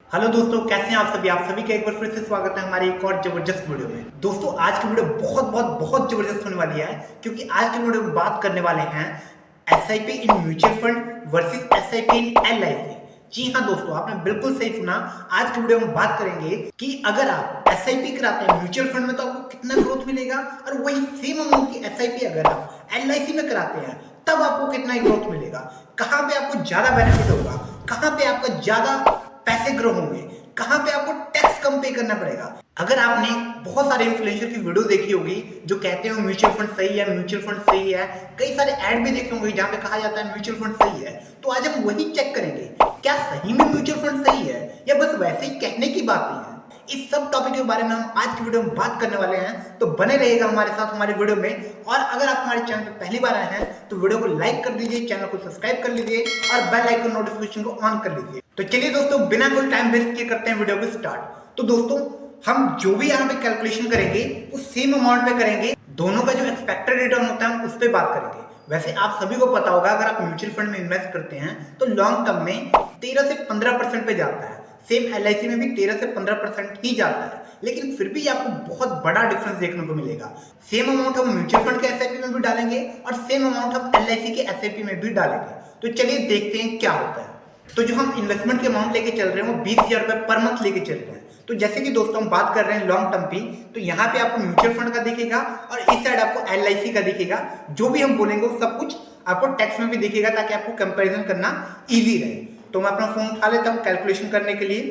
Hello दोस्तों, कैसे हैं आप सभी का एक बार फिर से स्वागत है हमारे एक और जबरदस्त वीडियो में। दोस्तों, आज की वीडियो बहुत जबरदस्त होने वाली है, क्योंकि आज की वीडियो में बात करने वाले हैं SIP in mutual fund versus SIP in LIC. जी हाँ दोस्तों, आपने बिल्कुल सही सुना। आज की वीडियो में बात करेंगे कि अगर आप एसआईपी कराते हैं म्यूचुअल फंड में तो आपको कितना ग्रोथ मिलेगा, और वही सेम अमाउंट की एसआईपी अगर आप एलआईसी में कराते हैं तब आपको कितना ग्रोथ मिलेगा, कहां पे आपको ज्यादा बेनिफिट होगा, कहां पे आपका ज्यादा पैसे ग्रो होंगे, कहां पे आपको टैक्स कम पे करना पड़ेगा। अगर आपने बहुत सारे इन्फ्लुएंसर की वीडियो देखी होगी जो कहते हो म्यूचुअल फंड सही है, म्यूचुअल फंड सही है, कई सारे ऐड भी देखे होंगे जहां पे कहा जाता है म्यूचुअल फंड सही है, तो आज हम वही चेक करेंगे क्या सही में म्यूचुअल फंड सही है या बस वैसे ही कहने की बातें हैं। इस सब टॉपिक के बारे में हम आज की वीडियो में बात करने वाले हैं, तो बने रहिएगा हमारे साथ हमारे वीडियो में। और अगर आप हमारे चैनल पर पहली बार आए हैं तो वीडियो को लाइक कर दीजिए, चैनल को सब्सक्राइब कर लीजिए और बेल आइकन नोटिफिकेशन को ऑन कर लीजिए। तो चलिए दोस्तों, बिना कोई टाइम वेस्ट किए करते हैं वीडियो को स्टार्ट। तो दोस्तों, हम जो भी यहाँ पे कैलकुलेशन करेंगे वो सेम अमाउंट पे करेंगे, दोनों का जो एक्सपेक्टेड रिटर्न होता है हम उस पर बात करेंगे। वैसे आप सभी को पता होगा, अगर आप म्यूचुअल फंड में इन्वेस्ट करते हैं तो लॉन्ग टर्म में 13 से 15% पे जाता है। सेम एलआईसी में भी 13 से 15% ही जाता है, लेकिन फिर भी आपको बहुत बड़ा डिफरेंस देखने को मिलेगा। सेम अमाउंट हम म्यूचुअल फंड के एसआईपी में भी डालेंगे और सेम अमाउंट हम एलआईसी के एसआईपी में भी डालेंगे। तो चलिए देखते हैं क्या होता है। तो जो हम इन्वेस्टमेंट के अमाउंट लेके चल रहे हैं वो 20,000 रुपए पर मंथ लेके चल रहे हैं। तो जैसे कि दोस्तों हम बात कर रहे हैं लॉन्ग टर्म की, तो यहाँ पे आपको म्यूचुअल फंड का दिखेगा और इस साइड आपको एलआईसी का दिखेगा। जो भी हम बोलेंगे वो सब कुछ आपको टैक्स में भी दिखेगा, ताकि आपको कंपैरिजन करना इजी रहे। तो मैं अपना फोन उठा लेता हूँ कैलकुलेशन करने के लिए।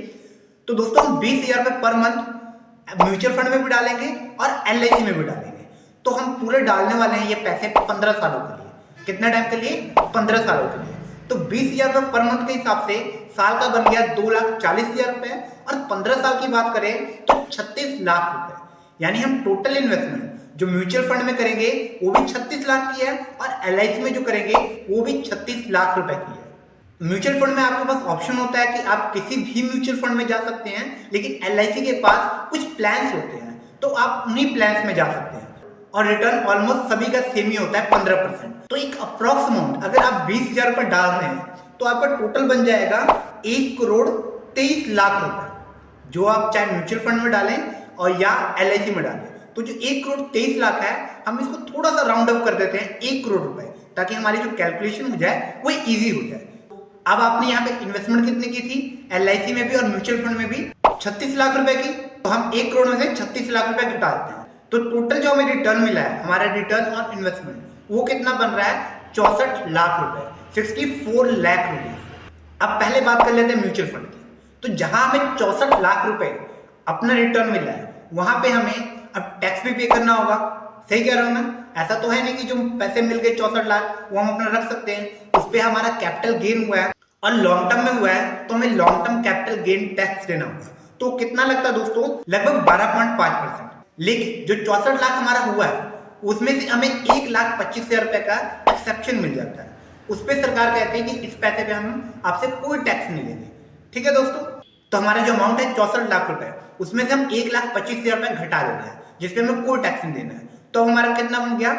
तो दोस्तों, हम 20,000 रुपए पर मंथ म्यूचुअल फंड में भी डालेंगे और एलआईसी में भी डालेंगे। तो हम पूरे डालने वाले हैं ये पैसे 15 सालों के लिए। कितने टाइम के लिए? 15 सालों के लिए। तो 20,000 रुपए पर मंथ के हिसाब से साल का बन गया 2,40,000 रुपए, और 15 साल की बात करें तो 36 लाख रुपए। यानी हम टोटल इन्वेस्टमेंट जो म्यूचुअल फंड में करेंगे वो भी 36 लाख की है, और एलआईसी में जो करेंगे वो भी 36 लाख रुपए की है। म्यूचुअल फंड में आपके पास ऑप्शन होता है कि आप किसी भी म्यूचुअल फंड में जा सकते हैं, लेकिन एलआईसी के पास कुछ प्लान्स होते हैं, तो आप उन्हीं प्लान्स में जा सकते हैं, और रिटर्न ऑलमोस्ट सभी का सेम ही होता है 15%। तो एक अप्रॉक्स अमाउंट अगर आप 20,000 रुपए डाल रहे हैं तो आपका टोटल बन जाएगा 1,23,00,000 रुपए, जो आप चाहे म्यूचुअल फंड में डालें और या एलआईसी में डालें। तो जो 1,23,00,000 है, हम इसको थोड़ा सा राउंड अप कर देते हैं 1 करोड़ रुपए, ताकि हमारी जो कैलकुलेशन हो जाए वो इजी हो जाए। अब आपने यहाँ पे इन्वेस्टमेंट कितने की थी? एलआईसी में भी और म्यूचुअल फंड में भी 36 लाख रुपए की। तो हम 1 करोड़ में से 36 लाख रुपए घटा देते हैं, तो टोटल जो हमें रिटर्न मिला है, हमारा रिटर्न ऑन इन्वेस्टमेंट, वो कितना बन रहा है? 64 लाख रुपए, 64 लाख रुपए। अब पहले बात कर लेते हैं म्यूचुअल फंड की। तो जहां हमें 64 लाख रुपए अपना रिटर्न मिला है, वहां पे हमें अब टैक्स भी पे करना होगा। सही कह रहा हूं मैं? ऐसा तो है नहीं कि जो पैसे मिल गए 64 लाख वो हम अपना रख सकते हैं। उस पर हमारा कैपिटल गेन हुआ है और लॉन्ग टर्म में हुआ है, तो हमें long term capital gain tax देना होगा। तो कितना लगता है दोस्तों? लगभग 12.5%। लेकिन जो 64 लाख हमारा हुआ है उसमें से हमें 1,25,000 रुपए का एक्सेप्शन मिल जाता है। उस पर सरकार कहती है कि इस पैसे पे हम आपसे कोई टैक्स नहीं लेंगे। ठीक है दोस्तों, तो हमारा जो अमाउंट है 64 लाख रुपए, उसमें से हम 1,25,000 रुपए घटा देते हैं, जिसपे हमें कोई टैक्स नहीं देना है। तो हमारा कितना बन गया?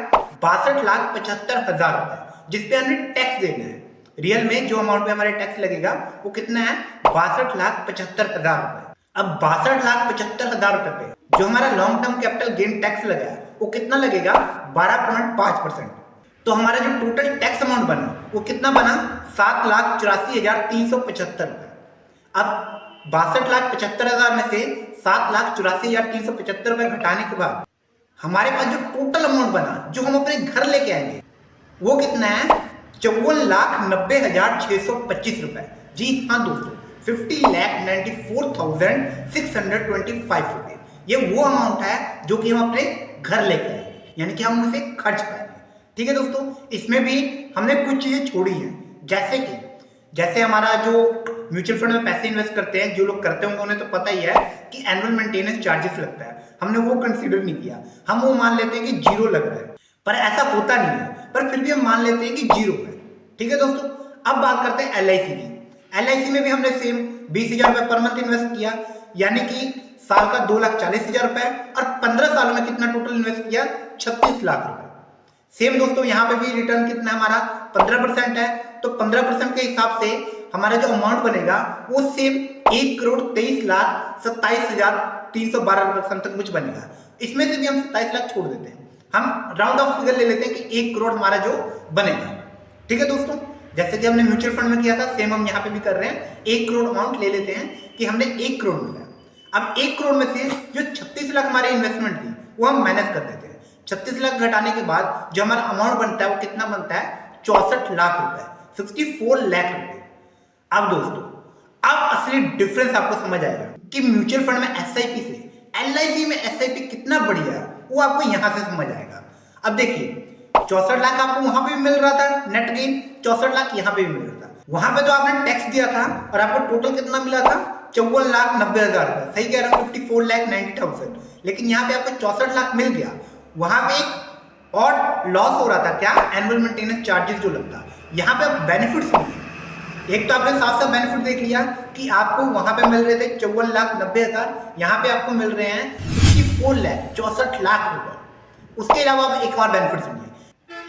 62,75,000 रुपए, जिसपे हमें टैक्स देना है। रियल में जो अमाउंट पे हमारे टैक्स लगेगा वो कितना है? 62,75,000 रुपए। अब 62,75,000 रुपए पे जो हमारा long term capital gain tax लगा है वो कितना लगेगा? 12.5%। तो हमारा जो टोटल टैक्स अमाउंट बना वो कितना बना? 7,84,375 रुपए। अब 62,75,000 में से 7,84,375 रुपए घटाने के बाद हमारे पास जो टोटल अमाउंट बना जो हम अपने घर लेके आएंगे वो कितना है? 54,90,625 रुपए। जी हाँ दोस्तों, 50,94,625 रुपए। ये वो अमाउंट है जो कि हम अपने घर लेके आएंगे, यानी कि हम उसे खर्च पाएंगे। ठीक है दोस्तों, इसमें भी हमने कुछ चीजें छोड़ी हैं, जैसे हमारा जो म्यूचुअल फंड में पैसे इन्वेस्ट करते हैं, जो लोग करते होंगे उन्हें तो पता ही है कि एनुअल मेंटेनेंस चार्जेस लगता है। हमने वो कंसीडर नहीं किया, हम वो मान लेते हैं कि जीरो लग रहा है, पर ऐसा होता नहीं है, पर फिर भी हम मान लेते हैं कि जीरो है। ठीक है दोस्तों, अब बात करते हैं एलआईसी की। एलआईसी में भी हमने सेम 20,000 रुपए पर मंथ इन्वेस्ट किया, यानी कि साल का 2,40,000 रुपए, और 15 सालों में कितना टोटल इन्वेस्ट किया? 36 लाख रुपए। सेम दोस्तों, यहाँ पे भी रिटर्न कितना हमारा? 15% है। तो 15% के हिसाब से हमारा जो अमाउंट बनेगा वो सेम 1,23,27,312 रुपए समथिंग कुछ बनेगा। इसमें से भी हम 27 लाख छोड़ देते हैं, हम राउंड ऑफ फिगर ले लेते हैं कि 1 करोड़ हमारा जो बनेगा। ठीक है दोस्तों, जैसे कि हमने म्यूचुअल फंड में किया था सेम हम यहाँ पे भी कर रहे हैं। 1 करोड़ अमाउंट ले लेते हैं कि हमने 1 करोड़ मिला। अब 1 करोड़ में से जो 36 लाख हमारी इन्वेस्टमेंट थी वो हम माइनस कर देते हैं। 36 लाख घटाने के बाद जो हमारा अमाउंट बनता है वो कितना बनता है, 64 लाख रुपए, 64 लाख रुपए। अब दोस्तों अब असली डिफरेंस आपको समझ आएगा कि म्यूचुअल फंड में एसआईपी से एलआईसी में एसआईपी कितना बढ़िया है, वो आपको यहां से समझ आएगा। अब देखिए 64 लाख आपको वहां पे भी मिल रहा था नेट गेन, 64 लाख यहाँ पे भी मिल रहा था। वहां पे तो आपने टैक्स दिया था और आपको टोटल कितना मिला था, 54,90,000 रुपए, सही कह रहा हूँ 54,90,000। लेकिन यहाँ पे आपको 64 लाख मिल गया, वहां पे एक और लॉस हो रहा था, क्या, एनुअल मेंटेनेंस चार्जेस जो लगता। यहाँ पे आप बेनिफिट्स मिले, एक तो आपने साफ साफ बेनिफिट देख लिया कि आपको वहां पे मिल रहे थे 54,90,000, यहाँ पे आपको मिल रहे हैं 64 लाख रुपए। उसके अलावा आप एक और बेनिफिट सुनिए,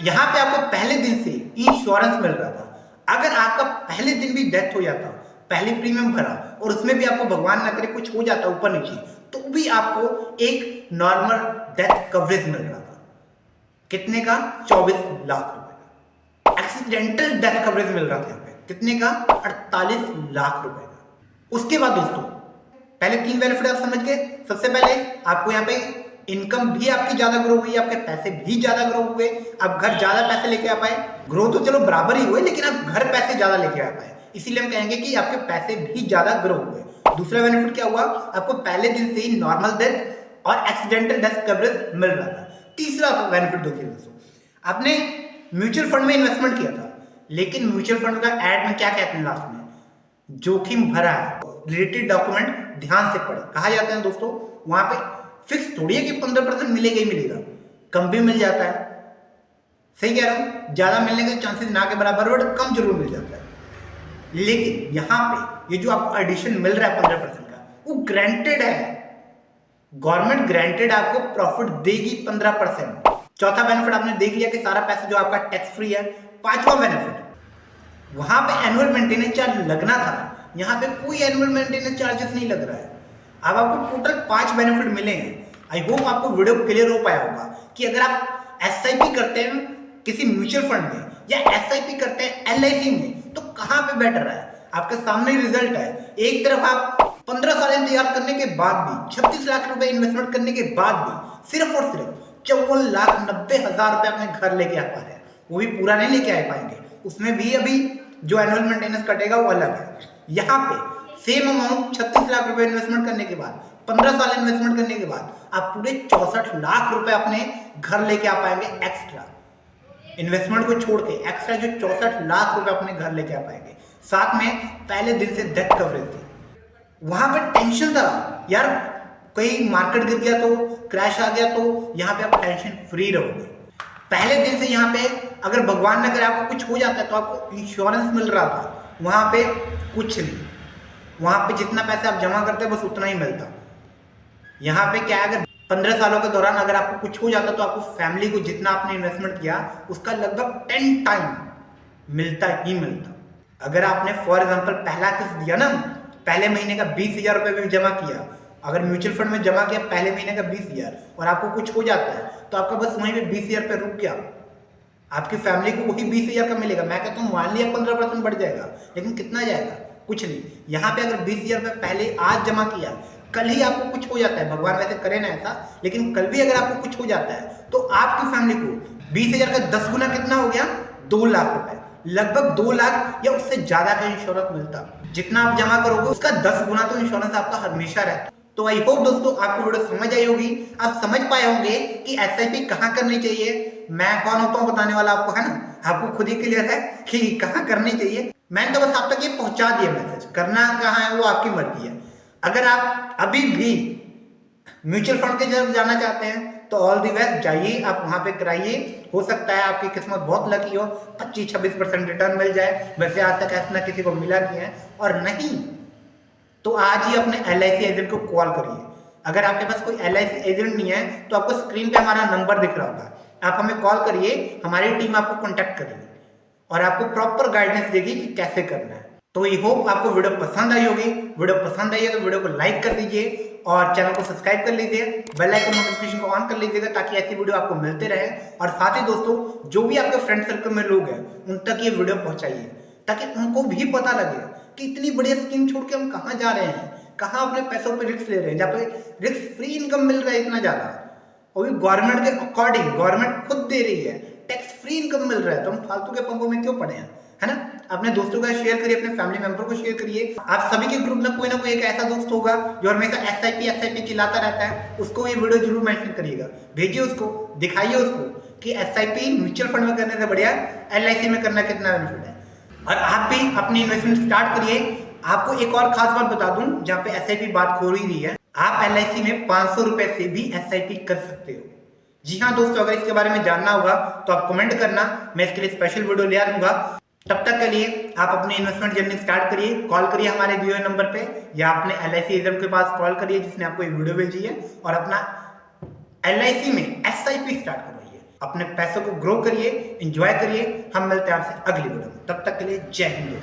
यहाँ पे आपको पहले दिन से इंश्योरेंस मिल रहा था। अगर आपका पहले दिन भी डेथ हो जाता, पहले प्रीमियम भरा और उसमें भी आपको भगवान ना करे कुछ हो जाता ऊपर नीचे, तो भी आपको एक नॉर्मल डेथ कवरेज मिल रहा था। कितने का, 24 लाख रुपए का। एक्सीडेंटल डेथ कवरेज मिल रहा था यहाँ पे, कितने का, 48 लाख रुपए का। उसके बाद दोस्तों पहले 3 बेनिफिट आप समझ गए। सबसे पहले आपको यहाँ पे इनकम भी आपकी ज्यादा ग्रो हुई, आपके पैसे भी ज्यादा ग्रो हुए, आप घर ज्यादा पैसे लेके आ पाए। ग्रो तो चलो बराबर ही हुए, लेकिन आप घर पैसे ज्यादा लेके आ पाए, इसीलिए हम कहेंगे कि आपके पैसे भी ज्यादा ग्रो हुए। दूसरा बेनिफिट क्या हुआ, आपको पहले दिन से ही नॉर्मल डेथ और एक्सीडेंटल डेथ कवरेज मिल रहा था। तीसरा बेनिफिट देखिए दोस्तों, आपने म्यूचुअल फंड में इन्वेस्टमेंट किया था, लेकिन म्यूचुअल फंड का एड में क्या कहते हैं लास्ट में, जोखिम भरा है। रिलेटेड डॉक्यूमेंट ध्यान से पढ़े, कहा जाता है दोस्तों वहां पे फिक्स थोड़ी है कि 15% मिलेगा ही मिलेगा, कम भी मिल जाता है। सही कह रहा हूं, ज्यादा मिलने के चांसेस ना के बराबर बट कम जरूर मिल जाता है। लेकिन यहां पे ये जो आपको एडिशन मिल रहा है 15% का, वो ग्रांटेड है, गवर्नमेंट ग्रांटेड आपको प्रॉफिट देगी 15%। चौथा बेनिफिट आपने देख लिया कि सारा पैसा जो आपका टैक्स फ्री है। पांचवा बेनिफिट, वहां पे एनुअल मेंटेनेंस चार्ज लगना था, यहां पे कोई एनुअल मेंटेनेंस चार्जेस नहीं लग रहा है। अब आपको टोटल 5 बेनिफिट मिले हैं। आई होप आपको वीडियो क्लियर हो पाया होगा कि अगर आप एसआईपी करते हैं किसी म्यूचुअल फंड में या एसआईपी करते हैं एलआईसी में, तो कहां पे बेटर है, आपके सामने रिजल्ट है। एक तरफ आप 15 साल इंतजार करने के बाद भी, 36 लाख रुपए इन्वेस्टमेंट करने के बाद भी सिर्फ और सिर्फ 54,90,000 रुपए अपने घर लेके आ पा रहे हैं। वो भी पूरा नहीं लेके आ पाएंगे, उसमें भी अभी जो एनुअल मेंटेनेंस कटेगा वो अलग है। यहाँ पे सेम अमाउंट 36 लाख रुपए इन्वेस्टमेंट करने के बाद, 15 साल इन्वेस्टमेंट करने के बाद आप पूरे 64 लाख रुपए अपने घर लेके आ पाएंगे। एक्स्ट्रा इन्वेस्टमेंट को छोड़ के एक्स्ट्रा जो 64 लाख रुपए अपने घर लेके आ पाएंगे। साथ में पहले दिन से डेथ कवरेज थी। वहां पे टेंशन था यार, कहीं मार्केट गिर गया तो, क्रैश आ गया तो, यहाँ पे आप टेंशन फ्री रहोगे। पहले दिन से यहाँ पे अगर भगवान न करे आपको कुछ हो जाता है तो आपको इंश्योरेंस मिल रहा था, वहां पे कुछ नहीं। वहां पे जितना पैसा आप जमा करते हैं बस उतना ही मिलता। यहाँ पे क्या है, अगर 15 सालों के दौरान अगर आपको कुछ हो जाता तो आपको फैमिली को जितना आपने इन्वेस्टमेंट किया उसका लगभग 10 टाइम मिलता ही मिलता। अगर आपने फॉर एग्जाम्पल पहला किस्त दिया ना, पहले महीने का 20,000 रुपए में जमा किया, अगर म्यूचुअल फंड में जमा किया पहले महीने का 20,000 और आपको कुछ हो जाता है तो आपका बस वहीं पे 20,000 रुपये रुक गया, आपकी फैमिली को वही 20,000 का मिलेगा। मैं कहता हूँ मान लिया 15% बढ़ जाएगा, लेकिन कितना जाएगा, कुछ नहीं। यहाँ पे अगर 20,000 रुपये पहले आज जमा किया, कल ही आपको कुछ हो जाता है, भगवान वैसे करे ना ऐसा, लेकिन कल भी अगर आपको कुछ हो जाता है तो आपकी फैमिली को 20,000 का 10 गुना कितना हो गया, 2 लाख रुपए, लगभग 2 लाख या उससे ज्यादा का इंश्योरेंस मिलता। जितना आप जमा करोगे उसका 10 गुना तो इंश्योरेंस आपका हमेशा रहता। तो आई होप दोस्तों आपको वीडियो समझ आई होगी, आप समझ पाए होंगे कि एसआईपी कहाँ करनी चाहिए। मैं कौन होता हूँ बताने वाला आपको, है ना, आपको खुद ही क्लियर है कि कहाँ करनी चाहिए। मैंने तो बस आप तक ये पहुंचा दिया मैसेज, करना कहाँ है वो आपकी मर्जी है। अगर आप अभी भी म्यूचुअल फंड की तरफ जाना चाहते हैं तो ऑल दी बेस्ट, जाइए आप वहां पे कराइए। हो सकता है आपकी किस्मत बहुत लकी हो, 25-26% रिटर्न मिल जाए। वैसे आज तक ऐसा किसी को मिला नहीं है, और नहीं तो आज ही अपने एलआईसी एजेंट को कॉल करिए। अगर आपके पास कोई एलआईसी एजेंट नहीं है तो आपको स्क्रीन पे हमारा नंबर दिख रहा होगा, आप हमें कॉल करिए, हमारी टीम आपको कॉन्टैक्ट करेगी और आपको प्रॉपर गाइडेंस देगी कि कैसे करना है। तो आई होप आपको वीडियो पसंद आई होगी। वीडियो पसंद आई है तो वीडियो को लाइक कर दीजिए और चैनल को सब्सक्राइब कर लीजिए, बेल आइकन नोटिफिकेशन को ऑन कर लीजिएगा ताकि ऐसी वीडियो आपको मिलते रहे। और साथ ही दोस्तों जो भी आपके फ्रेंड सर्कल में लोग हैं उन तक ये वीडियो पहुंचाइए ताकि उनको भी पता लगे कि इतनी बढ़िया स्कीम छोड़ के हम कहाँ जा रहे हैं, कहाँ अपने पैसों पर रिस्क ले रहे हैं, जहाँ पे रिस्क फ्री इनकम मिल रहा है इतना ज्यादा, और भी गवर्नमेंट के अकॉर्डिंग गवर्नमेंट खुद दे रही है, टैक्स फ्री इनकम मिल रहा है, तो हम फालतू के पंपों में क्यों पड़े हैं, है ना। अपने दोस्तों का शेयर करिए, अपने फैमिली मेंबर को शेयर करिए। आप सभी के ग्रुप में कोई ना कोई एक ऐसा दोस्त होगा जो हमेशा एसआईपी चिल्लाता रहता है, उसको ये वीडियो जरूर मेंशन करिएगा, भेजिए उसको, दिखाइए उसको कि एसआईपी म्यूचुअल फंड में करने से बढ़िया एलआईसी में करना कितना बेनिफिट है। और आप भी अपनी इन्वेस्टमेंट स्टार्ट करिए। आपको एक और खास बात बता दूं, जहां पे एसआईपी बात हो ही रही है, आप एलआईसी में 500 रुपए से भी एसआईपी कर सकते हो। जी हाँ दोस्तों, अगर इसके बारे में जानना होगा तो आप कमेंट करना, मैं इसके लिए स्पेशल वीडियो ले आऊंगा। तब तक के लिए आप अपनी इन्वेस्टमेंट जर्नी स्टार्ट करिए, कॉल करिए हमारे दिए हुए नंबर पे, या अपने एलआईसी एजेंट के पास कॉल करिए जिसने आपको ये वीडियो भेजी है, और अपना एलआईसी में एसआईपी स्टार्ट करवाइए, अपने पैसों को ग्रो करिए, एंजॉय करिए। हम मिलते हैं आपसे अगली वीडियो में, तब तक के लिए जय हिंद।